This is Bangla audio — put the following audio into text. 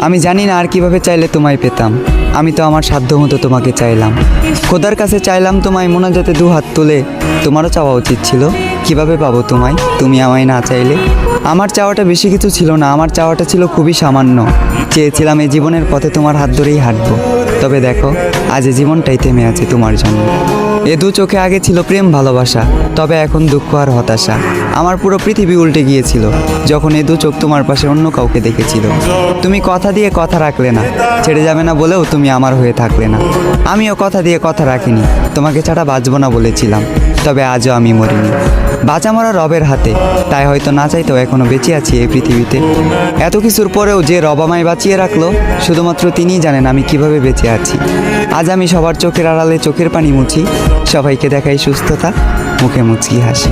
আমি জানি না আর কিভাবে চাইলে তোমায় পেতাম। আমি তো আমার সাধ্য মতো তোমাকে চাইলাম, খোদার কাছে চাইলাম তোমায় মোনাজাতে দু হাত তুলে। তোমারও চাওয়া উচিত ছিল, কিভাবে পাবো তোমায় তুমি আমায় না চাইলে। আমার চাওয়াটা বেশি কিছু ছিল না, আমার চাওয়াটা ছিল খুবই সামান্য। চেয়েছিলাম এই জীবনের পথে তোমার হাত ধরেই হাঁটবো। তবে দেখো, আজ এই জীবনটাই থেমে আছে তোমার জন্য। এ দু চোখে আগে ছিল প্রেম ভালোবাসা, তবে এখন দুঃখ আর হতাশা। আমার পুরো পৃথিবী উল্টে গিয়েছিল যখন এ দু চোখ তোমার পাশে অন্য কাউকে দেখেছিল। তুমি কথা দিয়ে কথা রাখলে না, ছেড়ে যাবে না বলেও তুমি আমার হয়ে থাকলে না। আমিও কথা দিয়ে কথা রাখিনি, তোমাকে ছাড়া বাঁচবো না বলেছিলাম। তবে আজও আমি মরিনি, বাঁচা মরা রবের হাতে। তাই হয়তো না চাইতেও এখনো বেঁচে আছি এই পৃথিবীতে। এত কিছুর পরেও যে রব আমায় বাঁচিয়ে রাখলো, শুধুমাত্র তিনিই জানেন আমি কিভাবে বেঁচে আছি। আজ আমি সবার চোখের আড়ালে চোখের পানি মুছি, সবাইকে দেখাই সুস্থতা, মুখে মুচকি হাসি।